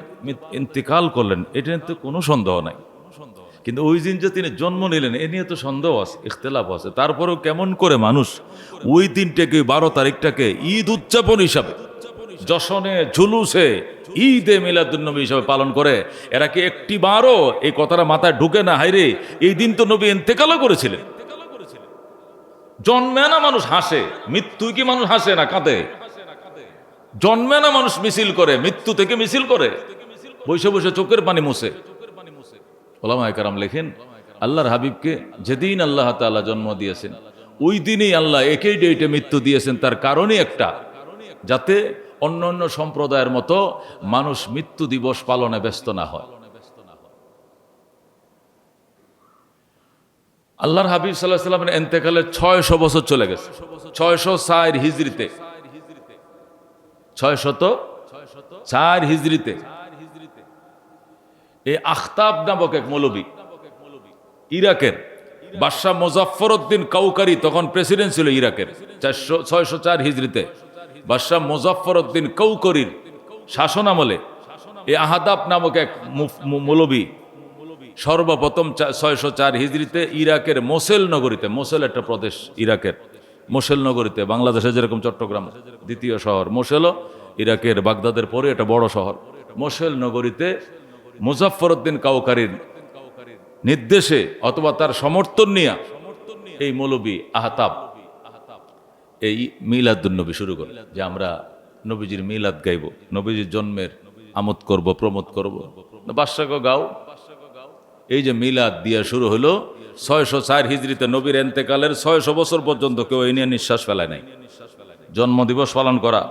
ইন্তেকাল করলেন, এটা নিয়ে কোনো সন্দেহ নাই। কিন্তু ওই দিন যে তিনি জন্ম নিলেন এ নিয়ে তো সন্দেহ আছে, ইখতিলাফ আছে। তারপরেও কেমন করে মানুষ ওই দিনটাকে, 12 তারিখটাকে ঈদ উদযাপন হিসাবে, জশনে জুলুসে, ঈদে মিলাদুন্নবী হিসাবে পালন করে। এরা কি একটিবারও এই কথাটা মাথায় ঢুকে না, হাইরে এই দিন তো নবী ইন্তেকালও করেছিলেন। জন্মে না মানুষ হাসে, মৃত্যু কি মানুষ হাসে না কাঁদে? জন্মে না মানুষ মিছিল করে, মৃত্যু থেকে মিছিল করে, বসে বসে চোখের পানি মুছে। ওলামায়ে কেরাম লেখেন, আল্লাহর হাবিবকে যেদিন আল্লাহ তাআলা জন্ম দিয়েছেন, ওই দিনই আল্লাহ একই ডেটে মৃত্যু দিয়েছেন, তার কারণই একটা, যাতে অন্য অন্য সম্প্রদায়ের মতো মানুষ মৃত্যু দিবস পালনে ব্যস্ত না হয়। আল্লাহর হাবিব সাল্লাল্লাহু আলাইহি ওয়াসাল্লামের ইন্তেকালের 600 বছর চলে গেছে, 604 হিজরিতে, 604 হিজরিতে এই আখতাব নামক এক মৌলবী, ইরাকের বাদশাহ মুজাফফরউদ্দিন কাউকারি তখন প্রেসিডেন্ট ছিল ইরাকের, 604 হিজরিতে বাদশাহ মুজাফফরউদ্দিন কাউকারির শাসন আমলে এই আহতাব নামক এক মৌলবী সর্বপ্রথম 604 হিজরিতে ইরাকের মোসেল নগরীতে, মোসেল একটা প্রদেশ ইরাকের, মোসেল নগরীতে, বাংলাদেশে যেরকম চট্টগ্রাম দ্বিতীয় শহর, মোসেলও ইরাকের বাগদাদের পরে একটা বড় শহর, মোসেল নগরীতে মুজাফফরউদ্দিন কাউকারির নির্দেশে অথবা তার সমর্থন নিয়ে এই মৌলবী আহতাব এই মিলাদুন্নবী শুরু করে, যে আমরা নবীজির মিলাদ গাইব, নবীজির জন্মের আমোদ করব, প্রমোদ করব, বাদশাকে গাও। এই যে মিলাদ দিয়া শুরু হলো 604 হিজরিতে, নবীর এন্তেকালের 600 বছর পর্যন্ত কেউ এই নিয়ে নিঃশ্বাস ফেলায় নাই। জন্মদিবস পালন করা,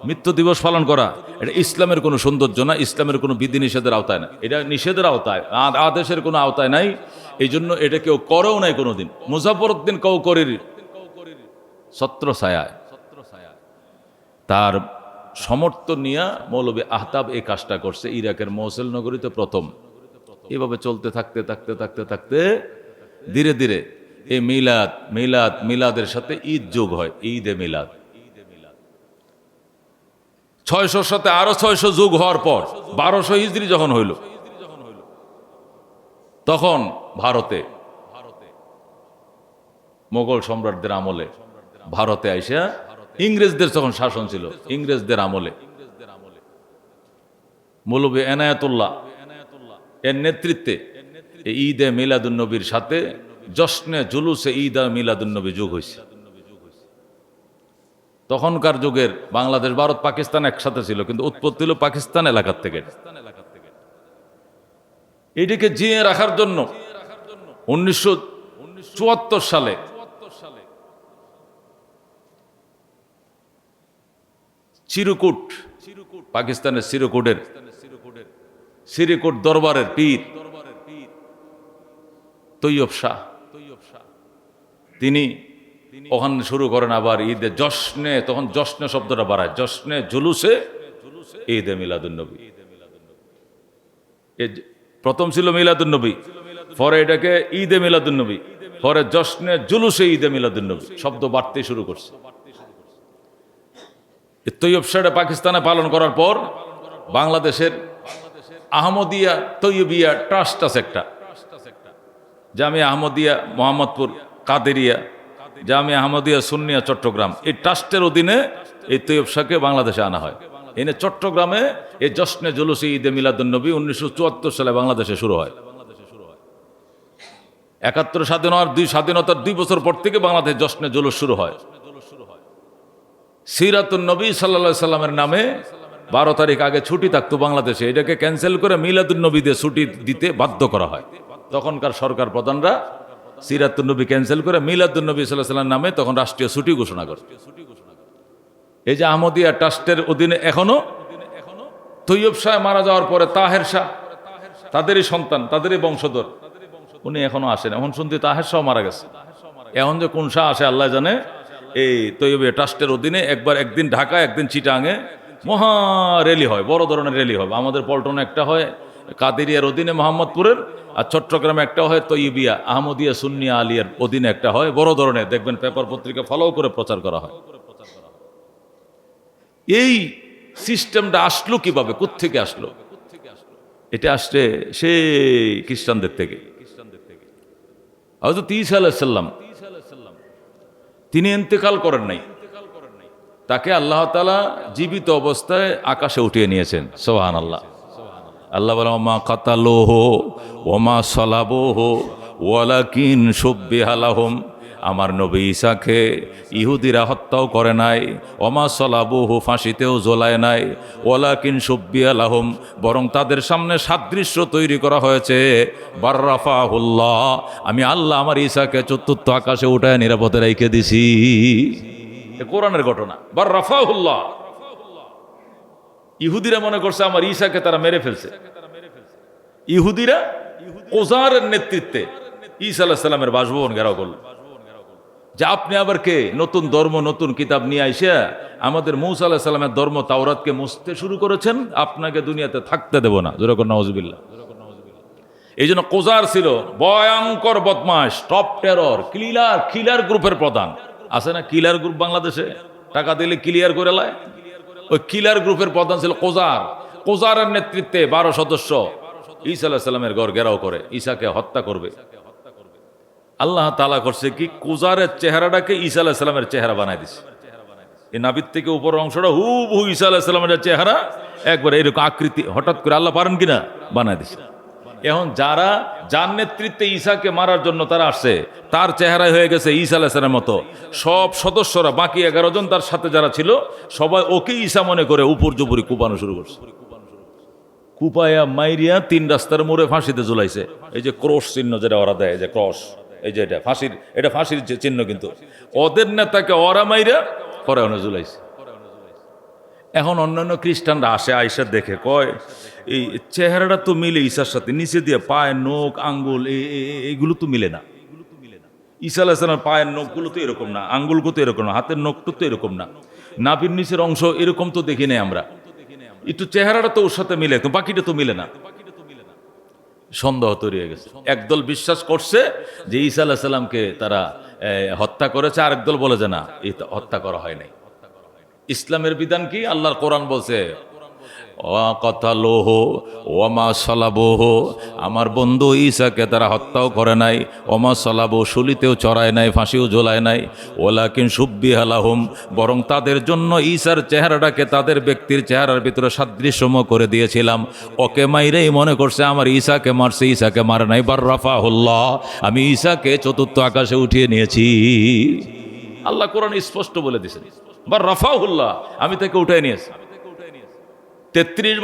মৃত্যু দিবস পালন করা, এটা ইসলামের কোনো সৌন্দর্য না, ইসলামের কোনো বিধি নিষেধের আওতায় না, এটা নিষেধের আওতায়, আদেশের কোনো আওতায় নাই। এই জন্য এটা কেউ করেও নাই কোনোদিন। মুজাফফরউদ্দিন কাউকারির ছত্রছায়ায়, তার সমর্থন নিয়ে মৌলবী আহতাব এই কাজটা করছে ইরাকের মোসেল নগরীতে প্রথম। এভাবে চলতে থাকতে থাকতে থাকতে থাকতে ধীরে ধীরে এই মিলাদের সাথে ঈদ যোগ হয়, ঈদে মিলাদ। 600 সাথে আরো 600 যোগ হওয়ার পর 1200 হিজরি যখন হইল, তখন ভারতে মোগল সম্রাটদের আমলে ভারতে আইসা, ইংরেজদের তখন শাসন ছিল, ইংরেজদের আমলে মৌলবী এনায়েতুল্লাহ এর নেতৃত্বে ঈদে মিলাদুন্নবীর সাথে জশ্নে জুলুসে ঈদ মিলাদুন্নবী যুগ হয়েছে। তখনকার যুগের বাংলাদেশ, ভারত, পাকিস্তান একসাথে ছিল, কিন্তু উৎপত্তি হল পাকিস্তান এলাকার থেকে। এটিকে জিয়ে রাখার জন্য 1974 সালে চিরকুট, পাকিস্তানের সিরিকুট দরবারের পীর তৈয়ব শাহ, তিনি ওখানে শুরু করেন আবার ঈদে জশ্নে, তখন জশ্নে শব্দটা বাড়ায়, জশ্নে জুলুসে ঈদে মিলাদুন্নবী। প্রথম ছিল মিলাদুন্নবী, পরে এটাকে ঈদে মিলাদুন্নবী, পরে জশ্নে জুলুসে ঈদে মিলাদুন্নবী শব্দ বাড়তে শুরু করছে। তৈয়ব শাহ পাকিস্তানে পালন করার পর বাংলাদেশের আহমদিয়া তৈয়বিয়া ট্রাস্ট আছে একটা, জামিয়া আহমদিয়া মোহাম্মদপুর কাদেরিয়া, জামিয়া আহমদিয়া সুন্নিয়া চট্টগ্রাম, এই ট্রাস্টের অধীনে এই তৈয়ব শাহকে বাংলাদেশে আনা হয়। এনে চট্টগ্রামে এই জশ্নে জুলুসে ঈদে মিলাদুন্নবী 1974 সালে বাংলাদেশে শুরু হয়। 71 স্বাধীনতার 2 বছর পর থেকে বাংলাদেশ জশ্নে জুলুস শুরু হয়। সিরাতুন নবী সাল্লাল্লাহু আলাইহি সাল্লামের নামে 12 তারিখ আগে ছুটি থাকতো বাংলাদেশে, এটাকে ক্যান্সেল করে মিলাদুন্নবী দিয়ে ছুটি দিতে বাধ্য করা হয়। তখনকার সরকার প্রধানরা সিরাতুন নবী ক্যান্সেল করে মিলাদুন্নবী সাল্লাল্লাহু আলাইহি সাল্লামের নামে তখন রাষ্ট্রীয় ছুটি ঘোষণা করে। এই যে আহমদিয়া ট্রাস্টের অধীনে এখনো তৈয়ব শাহ মারা যাওয়ার পরে তাহের শাহ, তাদেরই সন্তান, তাদেরই বংশধর, উনি এখনো আসেন। এখন শুনতে তাহের শাহ মারা গেছে, এখন যে কোন শাহ আসে আল্লাহ জানে। এই তৈয়বিয়া ট্রাস্টের অধীনে একদিন ঢাকা, একদিন চিটাঙে মহা র্যালি হয়, বড় ধরনের র্যালি হবে। আমাদের পল্টনে একটা হয় কাদেরিয়ার অধীনে মোহাম্মদপুরের, আর চট্টগ্রামে একটা হয় তৈয়বিয়া আহমদিয়া সুন্নিয়া আলিয়ার অধীনে একটা হয়, বড় ধরনের, দেখবেন পেপার পত্রিকা ফলো করে প্রচার করা হয়। এই সিস্টেমটা আসলো কিভাবে, কোত্থেকে আসলো? এটা আসছে সেই খ্রিস্টানদের থেকে। হযরত ঈসা আলাইহিস সালাম তিনি ইন্তেকাল করেন নাই, তাকে আল্লাহ তাআলা জীবিত অবস্থায় আকাশে উঠিয়ে নিয়েছেন। সুবহানাল্লাহ। আল্লাহ বলেন ওমা কাতালুহু ওমা সালাবুহু ওয়ালাকিন শুব্বিহা লাহুম। আমার নবী ঈসাকে ইহুদিরা হত্যাও করে নাই, ওমা সলাবুহু ফাঁসিতেও জ্বলায় নাই, ওয়ালাকিন সুব্বিয়া লাহুম বরং তাদের সামনে সাদৃশ্য তৈরি করা হয়েছে। বাররাফাহুল্লাহ আমি আল্লাহ আমার ঈসাকে চতুর্থ আকাশে উঠায় নিরাপদে রেখে দিছি। এ কোরআনের ঘটনা। বাররাফাহুল্লাহ। ইহুদিরা মনে করছে আমার ঈসাকে তারা মেরে ফেলছে। ইহুদিরা কোজারের নেতৃত্বে ঈসা আলাইহিস সালামের বাসভবন ঘেরাও করল, যে আপনি আবার কে, নতুন ধর্ম নতুন কিতাব নিয়ে আইসা আমাদের মূসা আলাইহিস সালামের ধর্ম তাওরাতকে মুছতে শুরু করেছেন, আপনাকে দুনিয়াতে থাকতে দেব না। যেরকম নাউজুবিল্লাহ। এই জন্য কোজার ছিল ভয়ঙ্কর বদমাশ, টপ টেরর, কিলার গ্রুপের প্রধান। আছে না কিলার গ্রুপ বাংলাদেশে, টাকা দিলে ক্লিয়ার করে লায়। ওই কিলার গ্রুপের প্রধান ছিল কোজার। কোজারের নেতৃত্বে 12 সদস্য ঈসা আলাইহিস সালামের ঘর ঘেরাও করে ঈসাকে হত্যা করবে। আল্লাহ তাআলা করছে কি, কোজারের চেহারাটাকে ঈসা আলাইহিস সালামের চেহারা বানাই দিছে। এই নাভির থেকে উপরের অংশটা হুবহু ঈসা আলাইহিস সালামের চেহারা, একবারে এরকম আকৃতি হঠাৎ করে আল্লাহ পারেন কিনা বানাই দিছে। এখন যার নেতৃত্বে ঈসাকে মারার জন্য তারা আসছে, তার চেহারায় হয়ে গেছে ঈসা আলাইহিস সালামের মতো। সব সদস্যরা বাকি 11 জন তার সাথে যারা ছিল সবাই ওকে ঈসা মনে করে উপর জুপুরি কুপানো শুরু করছে। কুপায়া মাইরিয়া 3 রাস্তার মোড়ে ফাঁসিতে ঝুলাইছে। এই যে ক্রস চিহ্ন যেটা ওরা দেয়, যে ক্রস, এই যে এটা ফাঁসির চিহ্ন, কিন্তু ওদের নেতাকে ওরা মাইরা পরে ঝুলাইছে। এখন অন্যান্য খ্রিস্টানরা আসে, আইসা দেখে কয় এই চেহারাটা তো মিলে ঈসার সাথে, নিচে দিয়ে পায়ের নখ আঙ্গুল এইগুলো তো মিলে না। ঈসা আলাইহিস সালামের পায়ের নখগুলো তো এরকম না, আঙ্গুলগুলো তো এরকম না, হাতের নখটা তো এরকম না, নাভির নিচের অংশ এরকম তো দেখি নাই আমরা। একটু চেহারাটা তো ওর সাথে মিলে, তো বাকিটা তো মিলে না। সন্দেহ তৈরি হয়ে গেছে। একদল বিশ্বাস করছে যে ঈসা আলাইহিস সালামকে তারা হত্যা করেছে, আরেক দল বলে যে না, হত্যা করা হয় নাই। ইসলামের বিধান কি? আল্লাহর কোরআন বলছে ওয়াকাতালুহু ওয়ামা সালাবুহু, আমার বন্ধু ঈসাকে তারা হত্যাও করে নাই, ওমা সালাবু শুলিতেও চড়ায় নাই, ফাঁসিও ঝোলায় নাই, ওয়ালাকিন সুব্বিহা লাহুম বরং তাদের জন্য ঈসার চেহারাটাকে তাদের ব্যক্তির চেহারার ভিতরে সাদৃশ্যম করে দিয়েছিলাম। ওকে মাইরেই মনে করছে আমার ঈসাকে মারছে, ঈসাকে মারে নাই। বাররাফাহুল্লাহ আমি ঈসাকে চতুর্থ আকাশে উঠিয়ে নিয়েছি। আল্লাহ কোরআন স্পষ্ট বলে দিয়েছেন বাররাফাহুল্লাহ আমি তাকে উঠিয়ে নিয়েছি। 33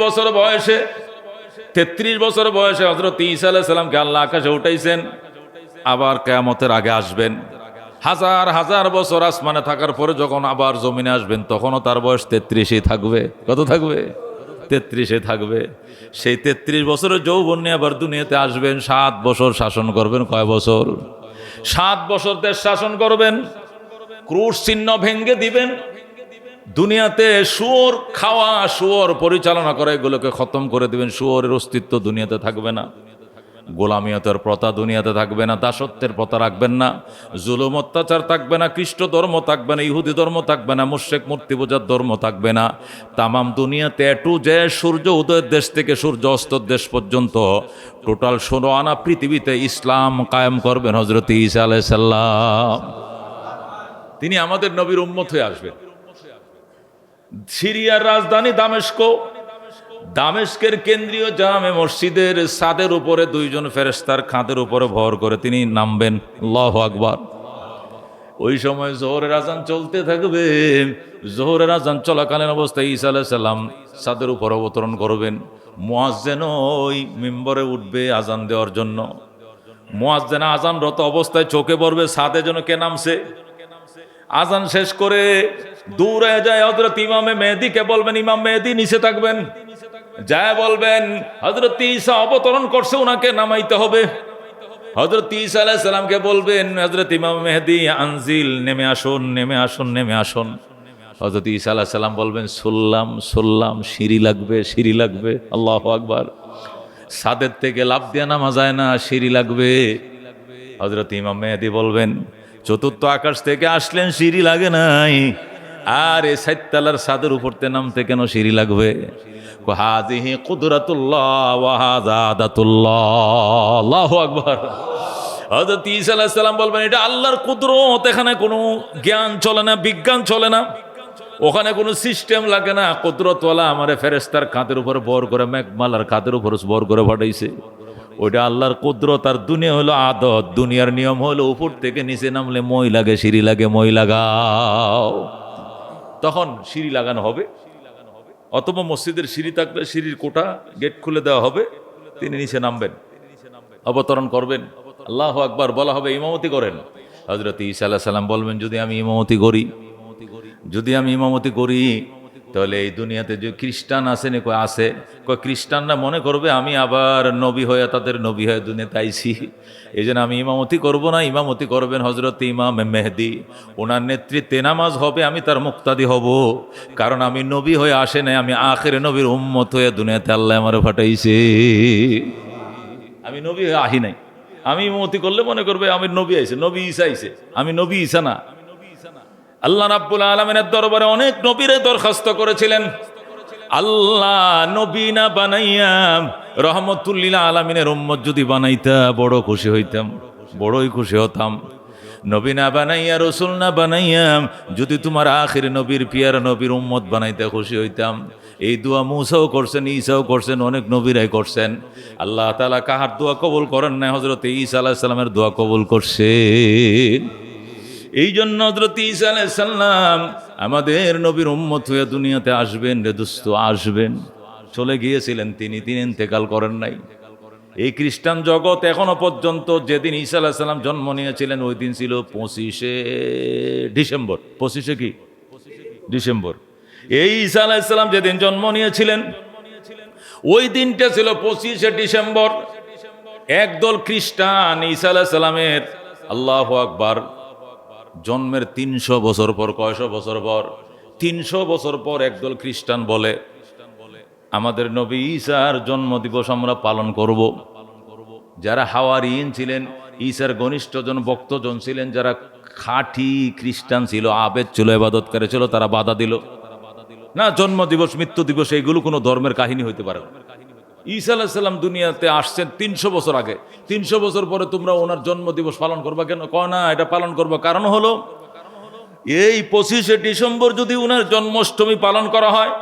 বছর বয়সে হযরত ঈসা আলাইহিস সালামকে আল্লাহ আকাশে উঠাইছেন। আবার কিয়ামতের আগে আসবেন, হাজার হাজার বছর আসমানে থাকার পরে যখন আবার জমিনে আসবেন তখনও তার বয়স 33ই থাকবে। কত থাকবে? 33 থাকবে। সেই 33 বছরের যৌবন নিয়ে আবার দুনিয়াতে আসবেন। 7 বছর শাসন করবেন। কয় বছর? 7 বছর দেশ শাসন করবেন। ক্রুশ চিহ্ন ভেঙ্গে দিবেন। দুনিয়াতে শুয়োর খাওয়া, শুয়োর পরিচালনা করে এগুলোকে খতম করে দিবেন। শুয়োরের অস্তিত্ব দুনিয়াতে থাকবে না। গোলামিয়তের প্রথা দুনিয়াতে থাকবে না। দাসত্বের প্রথা রাখবেন না। জুলুম অত্যাচার থাকবে না। খ্রিস্ট ধর্ম থাকবে না। ইহুদি ধর্ম থাকবে না। মুশরিক মূর্তি পূজার ধর্ম থাকবে না। তামাম দুনিয়াতে টু যে সূর্য উদয়ের দেশ থেকে সূর্য অস্তের দেশ পর্যন্ত টোটাল 16 আনা পৃথিবীতে ইসলাম কায়েম করবেন হযরত ঈসা আলাইহিস সালাম। তিনি আমাদের নবীর উম্মত হয়ে আসবেন। সিরিয়ার রাজধানী দামেস্কের কেন্দ্রীয় জামে মসজিদের ছাদের উপরে 2 জন ফেরেশতার খাদের উপরে ভর করে তিনি নামবেন। আল্লাহু আকবার। ওই সময় জোহরের আজান চলতে থাকবে। জোহরের আজান চলাকালীন অবস্থায় ঈসা আলাইহিস সালাম ছাদের উপর অবতরণ করবেন। মুয়াজ্জিন ওই মিম্বরে উঠবে আজান দেওয়ার জন্য। মুয়াজ্জিন আজানরত অবস্থায় চোখে পড়বে ছাদে যেন কে নামছে। আজান শেষ করে দূরে যায় হযরত ইমামে মেহেদীকে বলবেন, ইমাম মেহেদী নিচে থাকবেন। যায় বলবেন হযরত ঈসা অবতরণ করছে, ওনাকে নামাইতে হবে। হযরত ঈসা আলাইহিস সালামকে বলবেন হযরত ইমাম মেহেদী আনজিল, নেমে আসুন, নেমে আসুন, নেমে আসুন। হযরত ঈসা আলাইহিস সালাম বলবেন সুল্লাম, সিঁড়ি লাগবে, সিঁড়ি লাগবে। আল্লাহু আকবার। ছাদের থেকে লাফ দিয়ে নামা যায় না, সিঁড়ি লাগবে। হযরত ইমাম মেহেদী বলবেন চতুর্থ আকাশ থেকে আসলেন, সিঁড়ি লাগে নাই, আর এই 7 তলার ছাদের উপরতে নামতে কেন সিঁড়ি লাগবে? হাযিহি কুদরাতুল্লাহ ওয়া হাযা আদাতুল্লাহ। আল্লাহু আকবার। হযরত ঈসা আলাইহিস সালাম বলবেন এটা আল্লাহর কুদরত, এখানে কোনো জ্ঞান চলে না, বিজ্ঞান চলে না, ওখানে কোনো সিস্টেম লাগে না। কুদরতওয়ালা আমারে ফেরেশতার কাঁধের উপরে বর করে, মেঘমালার কাঁধের উপরে বর করে পাঠাইছে। ওইটা আল্লাহর কুদরত, আর দুনিয়া হলো আদত। দুনিয়ার নিয়ম হলো উপর থেকে নিচে নামলে মই লাগে, সিঁড়ি লাগে, মই লাগাও, তখন সিঁড়ি লাগানো হবে। অথবা মসজিদের সিঁড়ি থাকলে সিঁড়ির কোটা গেট খুলে দেওয়া হবে, তিনি নিচে নামবেন, অবতরণ করবেন, আল্লাহু আকবার বলা হবে, ইমামতি করেন। হযরত ঈসা আলাইহিস সালাম বলবেন, যদি আমি ইমামতি করি তাহলে এই দুনিয়াতে যে খ্রিস্টান আছে না, কয় আছে, কয় খ্রিস্টানরা মনে করবে আমি আবার নবী হয়ে তাদের নবী হয়ে দুনিয়াতে আইছি, এই জন্য আমি ইমামতি করব না। ইমামতি করবেন হযরত ইমাম মেহেদী, ওনার নেতৃত্বে নামাজ হবে, আমি তার মুক্তাদি হব, কারণ আমি নবী হয়ে আসে নাই, আমি আখির নবীর উম্মত হয়ে দুনিয়াতে আল্লাহ আমারে পাঠাইছে, আমি নবী হয়ে আহি নাই। আমি ইমামতি করলে মনে করবে আমি নবী আইছে, নবী ঈসা আইছে, আমি নবী ঈসা না। আল্লাহ রাব্বুল আলামিনের দরবারে অনেক নবীরে দরখাস্ত করেছিলেন, আল্লাহ নবী না বানাইয়া রহমতুল লিল আলামিনের উম্মত যদি বানাইতা বড় খুশি হইতাম, বড়ই খুশি হতাম। নবী না বানাইয়া, রসুল না বানাইয়া যদি তোমার আখির নবীর পিয়ার নবীর উম্মত বানাইতে খুশি হইতাম। এই দোয়া মুসাও করছেন, ঈসাও করছেন, অনেক নবীরাই করছেন। আল্লাহ তাআলা কাহার দোয়া কবুল করেন না? হযরত ঈসা আলাইহিস সালামের দোয়া কবুল করছেন। এই জন্য হযরত ঈসা আলাইহিস সালাম আমাদের নবীর উম্মত হয়ে দুনিয়াতে আসবেন রে দোস্ত, আসবেন। চলে গিয়েছিলেন তিনি ইন্তেকাল করেন নাই। এই খ্রিস্টান জগৎ এখনো পর্যন্ত যেদিন ঈসা আলাইহিস সালাম জন্ম নিয়েছিলেন ওই দিন ছিল 25শে ডিসেম্বর। 25শে কি ডিসেম্বর? এই ঈসা আলাইহিস সালাম যেদিন জন্ম নিয়েছিলেন ওই দিনটা ছিল 25শে ডিসেম্বর। একদল খ্রিস্টান ঈসা আলাইহিস সালামের, আল্লাহু আকবার, জন্মের 300 বছর পর, কয়শো বছর পর, 300 বছর পর একদল খ্রিস্টান বলে আমাদের নবী ঈসার জন্ম দিবস আমরা পালন করব। যারা হাওয়ারিন ছিলেন, ঈসার ঘনিষ্ঠজন ভক্তজন ছিলেন, যারা খাঁটি খ্রিস্টান ছিল, আবেদ ছিল, ইবাদতকারী ছিল, তারা বাধা দিল না, জন্ম দিবস মৃত্যু দিবস এইগুলো কোনো ধর্মের কাহিনী হইতে পারে না। ঈসা আলাইহিস সালাম দুনিয়াতে আসছেন 300 বছর আগে, 300 বছর পরে তোমরা ওনার জন্ম দিবস পালন করবা কেন? কয় না, এটা পালন করবো, কারণ হলো এই 25শে ডিসেম্বর যদি ওনার জন্মাষ্টমী পালন করা হয়,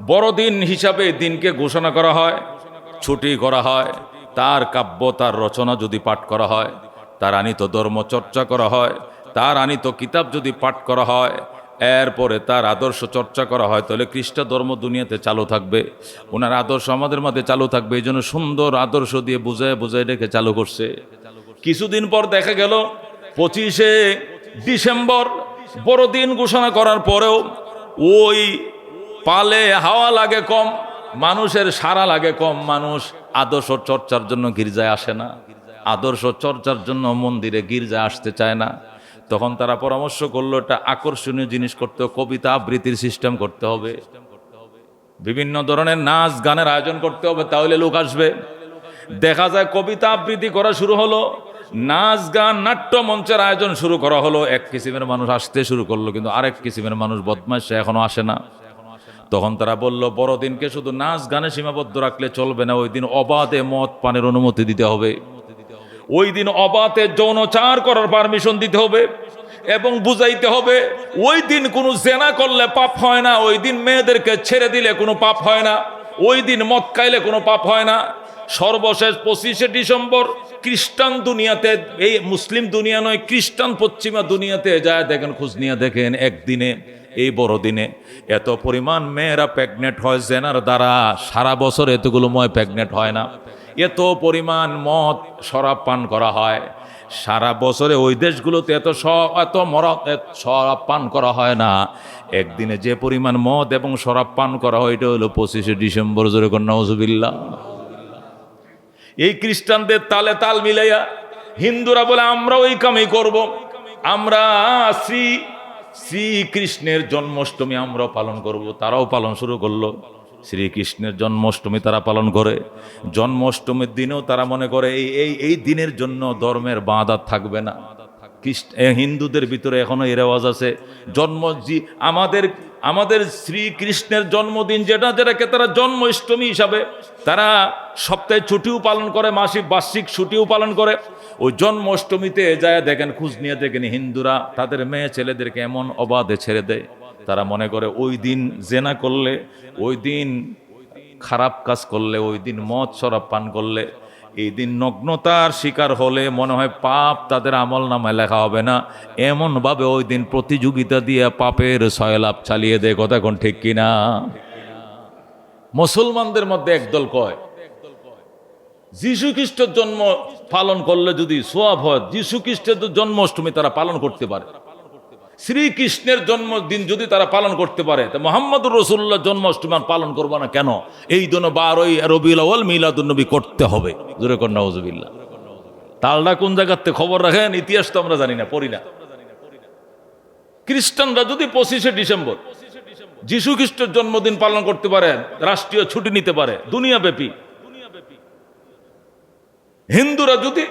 বড়দিন হিসাবে দিনকে ঘোষণা করা হয়, ছুটি করা হয়, তার কাব্য তার রচনা যদি পাঠ করা হয়, তার আনিত ধর্ম চর্চা করা হয়, তার আনিত কিতাব যদি পাঠ করা হয়, এরপরে তার আদর্শ চর্চা করা হয়, তাহলে খ্রিস্ট ধর্ম দুনিয়াতে চালু থাকবে, ওনার আদর্শ আমাদের মধ্যে চালু থাকবে। এই জন্য সুন্দর আদর্শ দিয়ে বুঝায় রেখে চালু করছে। কিছুদিন পর দেখা গেল 25শে ডিসেম্বর বড়দিন ঘোষণা করার পরেও ওই পালে হাওয়া লাগে কম, মানুষের সাড়া লাগে কম, মানুষ আদর্শ চর্চার জন্য গির্জায় আসে না, আদর্শ চর্চার জন্য মন্দিরে গির্জায় আসতে চায় না। তখন তারা পরামর্শ করলো একটা আকর্ষণীয় জিনিস করতে হবে, কবিতা আবৃত্তির সিস্টেম করতে হবে, বিভিন্ন ধরনের নাচ গানের আয়োজন করতে হবে, তাহলে লোক আসবে। দেখা যায় কবিতা আবৃত্তি করা শুরু হলো, নাচ গান নাট্য মঞ্চের আয়োজন শুরু করা হলো, এক কিসিমের মানুষ আসতে শুরু করলো, কিন্তু আরেক কিসিমের মানুষ বদমাশ, সে এখনো আসে না। তখন তারা বলল, বড়দিনকে শুধু নাচ গানে সীমাবদ্ধ রাখলে চলবে না, ওই দিন অবাধে মদ পানের অনুমতি দিতে হবে, ওই দিন অবাধে যৌনচার করার পারমিশন দিতে হবে, এবং বুঝাইতে হবে ওই দিন কোনো জেনা করলে পাপ হয় না, ওই দিন মেয়েদেরকে ছেড়ে দিলে কোনো পাপ হয় না, ওই দিন মদ খাইলে কোনো পাপ হয় না। সর্বশেষ 25শে ডিসেম্বর খ্রিস্টান দুনিয়াতে, এই মুসলিম দুনিয়া নয়, খ্রিস্টান পশ্চিমা দুনিয়াতে যায় দেখেন, খোঁজ নিয়ে দেখেন, একদিনে এই বড়দিনে এত পরিমাণ মেয়েরা প্রেগনেন্ট হয় জেনার দ্বারা, সারা বছর এতগুলো ময় প্রেগনেন্ট হয় না। এত পরিমাণ মদ শরাব পান করা হয় সারা বছরে, ওই দেশগুলোতে এত শরাব পান করা হয় না। একদিনে যে পরিমাণ মদ এবং শরাব পান করা হয়, এটা হলো 25শে ডিসেম্বর। জোরে কর নাউজুবিল্লাহ। এই খ্রিস্টানদের তালে তাল মিলাইয়া হিন্দুরা বলে আমরা ওই কামই করব, আমরা শ্রীকৃষ্ণের জন্মাষ্টমী আমরাও পালন করব। তারাও পালন শুরু করলো, শ্রীকৃষ্ণের জন্মাষ্টমী তারা পালন করে। জন্মাষ্টমীর দিনেও তারা মনে করে এই দিনের জন্য ধর্মের বাঁধা থাকবে না। হিন্দুদের ভিতরে এখনো এই রেওয়াজ আছে, আমাদের শ্রীকৃষ্ণের জন্মদিন যেটাকে তারা জন্মাষ্টমী হিসাবে, তারা সপ্তাহে ছুটিও পালন করে, মাসিক বার্ষিক ছুটিও পালন করে। ওই জন্মাষ্টমীতে যায় দেখেন, খোঁজ নিয়ে দেখেন, হিন্দুরা তাদের মেয়ে ছেলেদেরকে এমন অবাধে ছেড়ে দেয়, তারা মনে করে ওই দিন জেনা করলে, ওই দিন খারাপ কাজ করলে, ওই দিন মদ শরাব পান করলে, এই দিন নগ্নতার শিকার হলে মনে হয় পাপ তাদের আমল নামায় লেখা হবে না, এমনভাবে ওই দিন প্রতিযোগিতা দিয়ে পাপের সয়লাভ চালিয়ে দেয়। কথা কোন ঠিক কিনা? মুসলমানদের মধ্যে একদল কয় যীশু খ্রিস্টের জন্ম পালন করলে যদি সোয়াব হয়, যীশু খ্রিস্টের জন্মাষ্টমী তারা পালন করতে পারে, শ্রীকৃষ্ণের জন্মদিন যদি তারা পালন করতে পারে, তো মোহাম্মদুর রাসূলুল্লাহ জন্মাষ্টমী পালন করবে না কেন? এই জন্য 12ই রবিউল আউয়াল মিলাদুন্নবী করতে হবে। জোরে কর নাউজুবিল্লাহ। তালটা কোন জায়গাতে খবর রাখেন, ইতিহাস তো আমরা জানি না, পড়ি না। খ্রিস্টানরা যদি 25শে ডিসেম্বর যীশু খ্রিস্টের জন্মদিন পালন করতে পারে, রাষ্ট্রীয় ছুটি নিতে পারে দুনিয়াব্যাপী, হিন্দুরা যদি,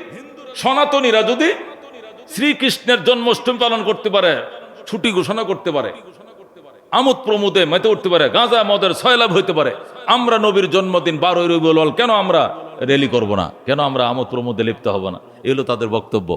সনাতনীরা যদি শ্রীকৃষ্ণের জন্মাষ্টমী পালন করতে পারে, ছুটি ঘোষণা করতে পারে, আমোদ প্রমোদে মেতে উঠতে পারে, গাঁজা মদের সয়লাভ হইতে পারে, আমরা নবীর জন্মদিন 12ই রবিউল আউয়াল কেন আমরা র্যালি করব না? কেন আমরা আমোদ প্রমোদে লিপ্ত হব না? এগুলো তাদের বক্তব্য।